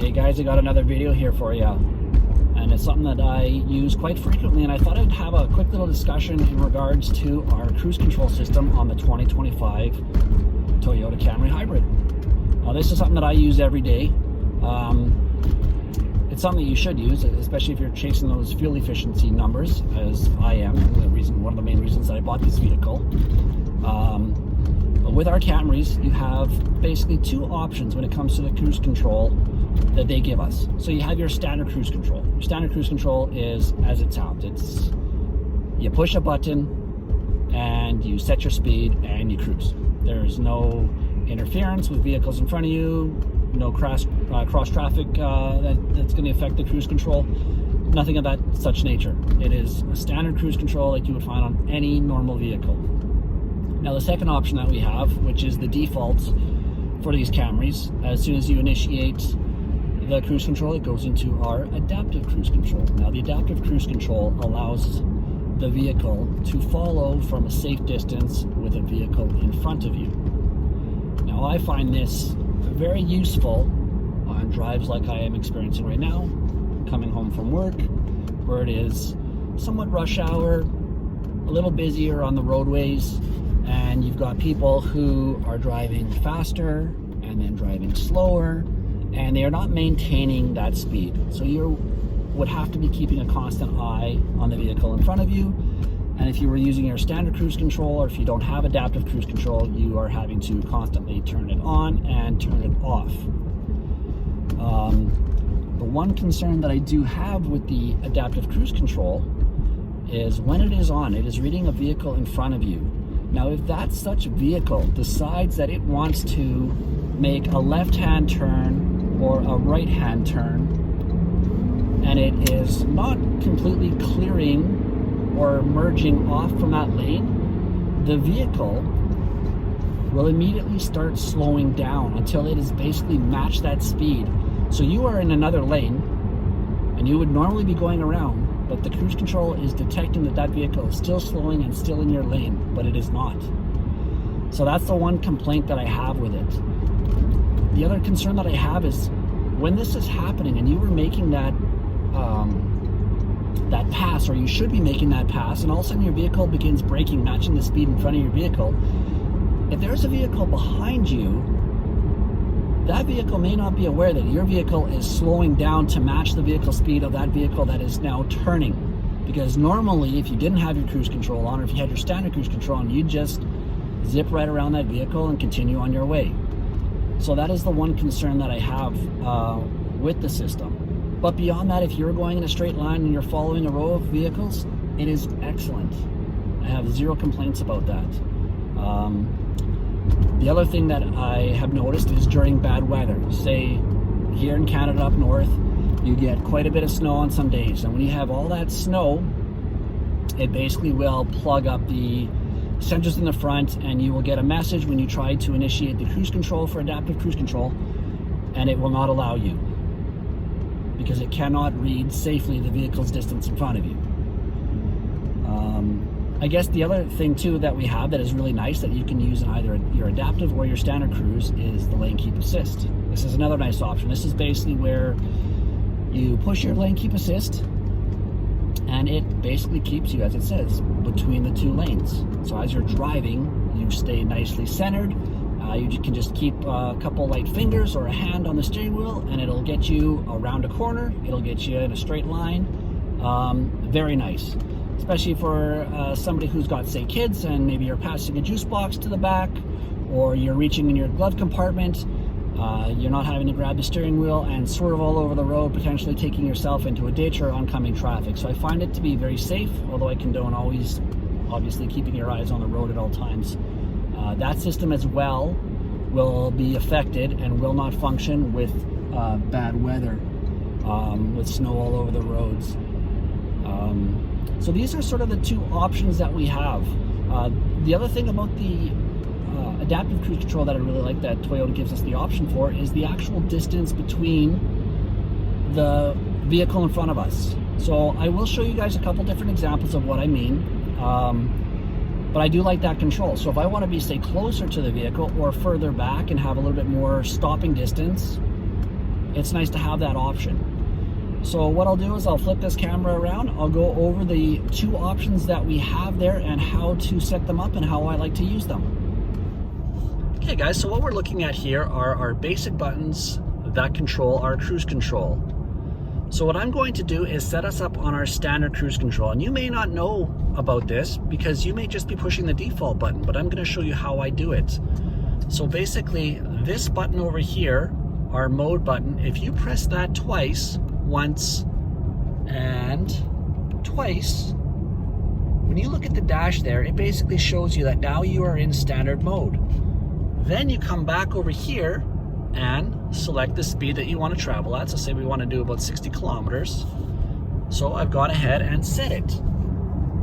Hey guys, I got another video here for you, and it's something that I use quite frequently, and I thought I'd have a quick little discussion in regards to our cruise control system on the 2025 Toyota Camry Hybrid. Now this is something that I use every day. It's something that you should use, especially if you're chasing those fuel efficiency numbers, as I am. One of the main reasons that I bought this vehicle. But with our Camrys, you have basically two options when it comes to the cruise control that they give us. So you have your standard cruise control. Your standard cruise control is as it sounds. It's you push a button and you set your speed and you cruise. There's no interference with vehicles in front of you, no cross traffic that's going to affect the cruise control. Nothing of that such nature. It is a standard cruise control like you would find on any normal vehicle. Now the second option that we have, which is the default for these Camrys, as soon as you initiate the cruise control, it goes into our adaptive cruise control. Now the adaptive cruise control allows the vehicle to follow from a safe distance with a vehicle in front of you. Now I find this very useful on drives like I am experiencing right now, coming home from work, where it is somewhat rush hour, a little busier on the roadways, and you've got people who are driving faster and then driving slower, and they are not maintaining that speed. So you would have to be keeping a constant eye on the vehicle in front of you. And if you were using your standard cruise control, or if you don't have adaptive cruise control, you are having to constantly turn it on and turn it off. The one concern that I do have with the adaptive cruise control is when it is on, it is reading a vehicle in front of you. Now, if that such vehicle decides that it wants to make a left-hand turn or a right-hand turn, and it is not completely clearing or merging off from that lane, the vehicle will immediately start slowing down until it is basically matched that speed. So you are in another lane, and you would normally be going around, but the cruise control is detecting that that vehicle is still slowing and still in your lane, but it is not. So that's the one complaint that I have with it. The other concern that I have is when this is happening and you were making that that pass, or you should be making that pass, and all of a sudden your vehicle begins braking, matching the speed in front of your vehicle. If there's a vehicle behind you, that vehicle may not be aware that your vehicle is slowing down to match the vehicle speed of that vehicle that is now turning. Because normally, if you didn't have your cruise control on, or if you had your standard cruise control on, you'd just zip right around that vehicle and continue on your way. So that is the one concern that I have with the system. But beyond that, if you're going in a straight line and you're following a row of vehicles, it is excellent. I have zero complaints about that. The other thing that I have noticed is during bad weather, say here in Canada up north, you get quite a bit of snow on some days. And when you have all that snow, it basically will plug up the sensors in the front, and you will get a message when you try to initiate the cruise control for adaptive cruise control, and it will not allow you because it cannot read safely the vehicle's distance in front of you. I guess the other thing too that we have that is really nice that you can use in either your adaptive or your standard cruise is the lane keep assist. This is another nice option. This is basically where you push your lane keep assist, and it basically keeps you, as it says, between the two lanes. So as you're driving, you stay nicely centered. You can just keep a couple light fingers or a hand on the steering wheel, and it'll get you around a corner. It'll get you in a straight line. Very nice. Especially for somebody who's got, say, kids, and maybe you're passing a juice box to the back, or you're reaching in your glove compartment. You're not having to grab the steering wheel and swerve all over the road, potentially taking yourself into a ditch or oncoming traffic. So I find it to be very safe, although I condone always, obviously, keeping your eyes on the road at all times. That system as well will be affected and will not function with bad weather, with snow all over the roads. So these are sort of the two options that we have. The other thing about the adaptive cruise control that I really like that Toyota gives us the option for is the actual distance between the vehicle in front of us. So I will show you guys a couple different examples of what I mean. But I do like that control. So if I want to be, say, closer to the vehicle or further back and have a little bit more stopping distance, it's nice to have that option. So what I'll do is I'll flip this camera around. I'll go over the two options that we have there and how to set them up and how I like to use them. Okay guys, so what we're looking at here are our basic buttons that control our cruise control. So what I'm going to do is set us up on our standard cruise control. And you may not know about this because you may just be pushing the default button, but I'm going to show you how I do it. So basically this button over here, our mode button, if you press that twice, once and twice, when you look at the dash there, it basically shows you that now you are in standard mode. Then you come back over here and select the speed that you want to travel at. So say we want to do about 60 kilometers. So I've gone ahead and set it.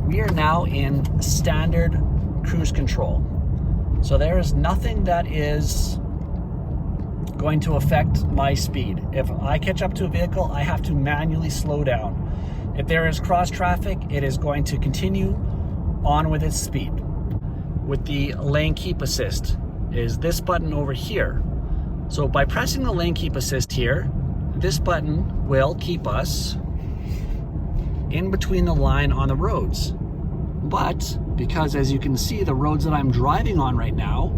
We are now in standard cruise control. So there is nothing that is going to affect my speed. If I catch up to a vehicle, I have to manually slow down. If there is cross traffic, it is going to continue on with its speed. With the lane keep assist is this button over here. So by pressing the lane keep assist here, this button will keep us in between the line on the roads. But because as you can see, the roads that I'm driving on right now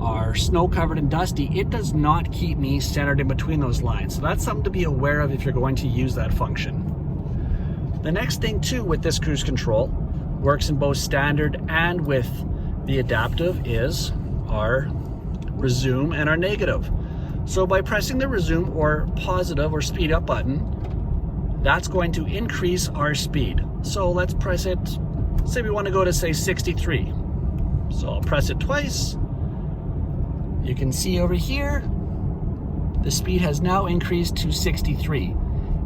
are snow covered and dusty, it does not keep me centered in between those lines. So that's something to be aware of if you're going to use that function. The next thing too with this cruise control, works in both standard and with the adaptive, is our resume and our negative. So by pressing the resume or positive or speed up button, that's going to increase our speed. So let's press it, say we want to go to say 63. So I'll press it twice. You can see over here, the speed has now increased to 63.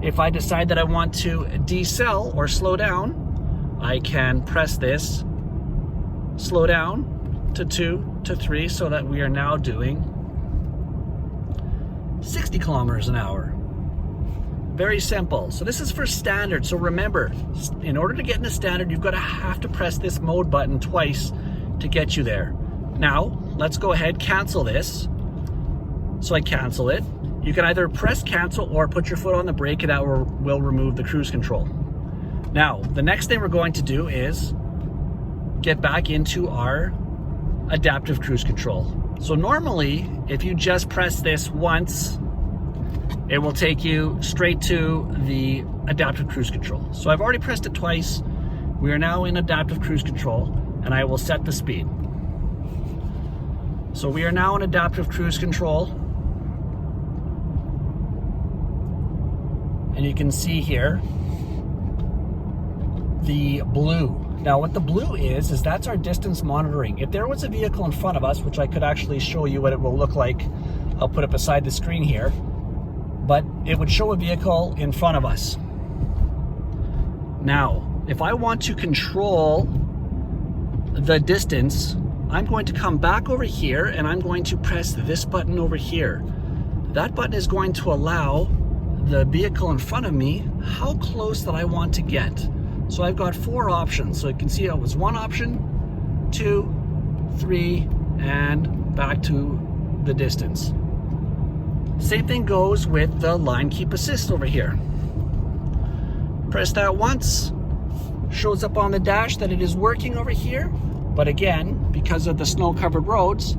If I decide that I want to decel or slow down, I can press this, slow down to 2 to 3, so that we are now doing 60 kilometers an hour. Very simple. So this is for standard. So remember, in order to get into standard, you've got to have to press this mode button twice to get you there. Now, let's go ahead, cancel this. So I cancel it. You can either press cancel or put your foot on the brake, and that will remove the cruise control. Now, the next thing we're going to do is get back into our adaptive cruise control. So normally, if you just press this once, it will take you straight to the adaptive cruise control. So I've already pressed it twice. We are now in adaptive cruise control, and I will set the speed. So we are now in adaptive cruise control. And you can see here the blue. Now what the blue is that's our distance monitoring. If there was a vehicle in front of us, which I could actually show you what it will look like, I'll put it beside the screen here, but it would show a vehicle in front of us. Now, if I want to control the distance, I'm going to come back over here and I'm going to press this button over here. That button is going to allow the vehicle in front of me how close that I want to get. So I've got 4 options. So you can see it was 1 option, 2, 3, and back to the distance. Same thing goes with the line keep assist over here. Press that once, shows up on the dash that it is working over here. But again, because of the snow-covered roads,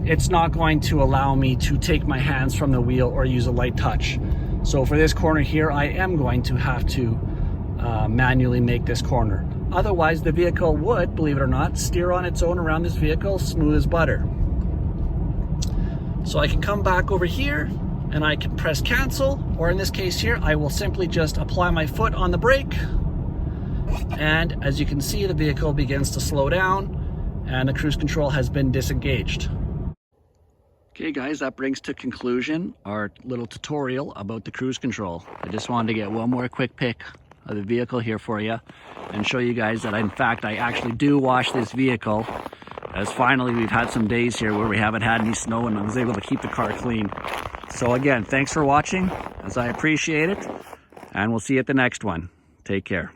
it's not going to allow me to take my hands from the wheel or use a light touch. So for this corner here, I am going to have to manually make this corner. Otherwise, the vehicle would, believe it or not, steer on its own around this vehicle, smooth as butter. So I can come back over here and I can press cancel, or in this case here, I will simply just apply my foot on the brake. And as you can see, the vehicle begins to slow down and the cruise control has been disengaged. Okay guys, that brings to conclusion our little tutorial about the cruise control. I just wanted to get one more quick pic of the vehicle here for you and show you guys that in fact I actually do wash this vehicle, as finally we've had some days here where we haven't had any snow and I was able to keep the car clean. So again, thanks for watching, as I appreciate it, and we'll see you at the next one. Take care.